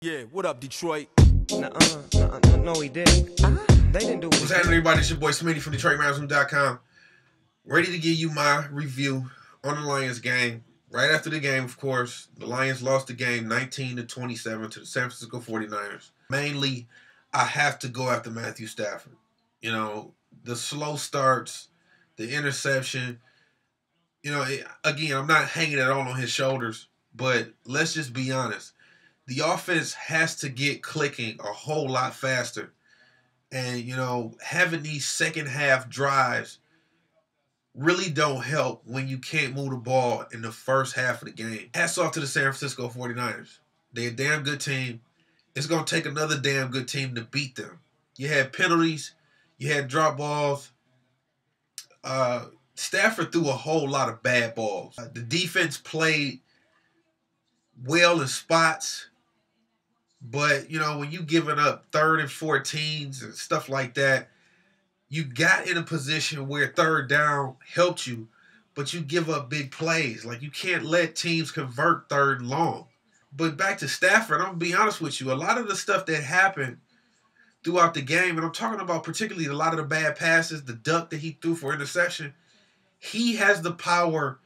Yeah, what up, Detroit? No, he didn't. They didn't do it. What's happening, everybody? It's your boy Smitty from DetroitMountain.com. Ready to give you my review on the Lions game. Right after the game, of course, the Lions lost the game 19-27 to the San Francisco 49ers. Mainly, I have to go after Matthew Stafford. You know, the slow starts, the interception. You know, again, I'm not hanging it all on his shoulders, but let's just be honest. The offense has to get clicking a whole lot faster. And, you know, having these second half drives really don't help when you can't move the ball in the first half of the game. Hats off to the San Francisco 49ers. They're a damn good team. It's going to take another damn good team to beat them. You had penalties. You had drop balls. Stafford threw a whole lot of bad balls. The defense played well in spots. But, you know, when you giving up 3rd and 14s and stuff like that, you got in a position where 3rd down helped you, but you give up big plays. Like, you can't let teams convert 3rd and long. But back to Stafford, I'm going to be honest with you. A lot of the stuff that happened throughout the game, and I'm talking about particularly a lot of the bad passes, the duck that he threw for interception, he has the power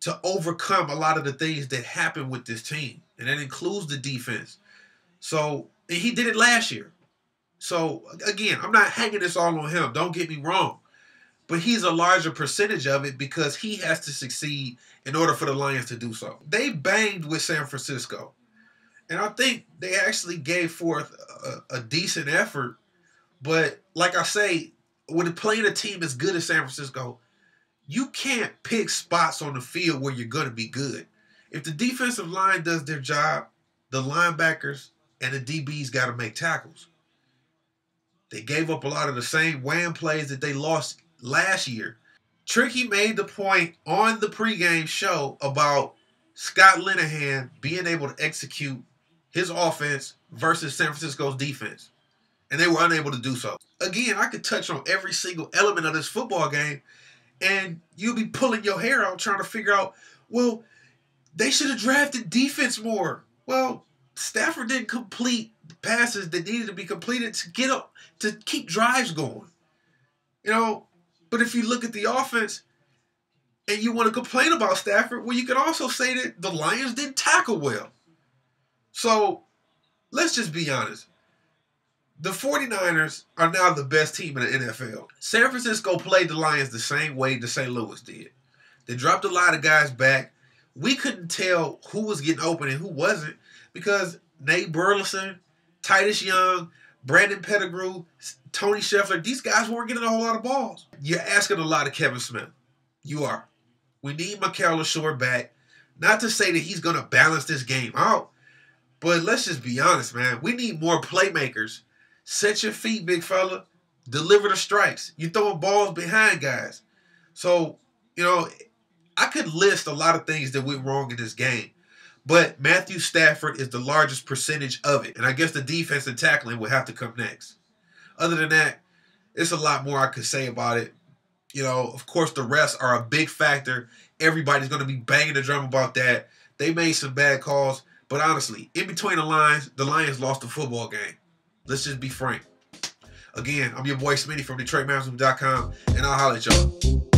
to overcome a lot of the things that happen with this team. And that includes the defense. So, and he did it last year. So, again, I'm not hanging this all on him. Don't get me wrong. But he's a larger percentage of it because he has to succeed in order for the Lions to do so. They banged with San Francisco. And I think they actually gave forth a decent effort. But, like I say, when playing a team as good as San Francisco, you can't pick spots on the field where you're going to be good. If the defensive line does their job, the linebackers and the DBs got to make tackles. They gave up a lot of the same wham plays that they lost last year. Tricky made the point on the pregame show about Scott Linehan being able to execute his offense versus San Francisco's defense. And they were unable to do so. Again, I could touch on every single element of this football game, and you'll be pulling your hair out trying to figure out, well, they should have drafted defense more. Well, Stafford didn't complete the passes that needed to be completed to get up, to keep drives going. You know, but if you look at the offense and you want to complain about Stafford, well, you can also say that the Lions didn't tackle well. So, let's just be honest. The 49ers are now the best team in the NFL. San Francisco played the Lions the same way the St. Louis did. They dropped a lot of guys back. We couldn't tell who was getting open and who wasn't because Nate Burleson, Titus Young, Brandon Pettigrew, Tony Scheffler, these guys weren't getting a whole lot of balls. You're asking a lot of Kevin Smith. You are. We need Mikel Short back. Not to say that he's going to balance this game out, but let's just be honest, man. We need more playmakers. Set your feet, big fella. Deliver the strikes. You're throwing balls behind guys. So, you know, I could list a lot of things that went wrong in this game. But Matthew Stafford is the largest percentage of it. And I guess the defense and tackling will have to come next. Other than that, it's a lot more I could say about it. You know, of course, the refs are a big factor. Everybody's going to be banging the drum about that. They made some bad calls. But honestly, in between the Lions lost the football game. Let's just be frank. Again, I'm your boy Smitty from DetroitMountain.com, and I'll holler at y'all.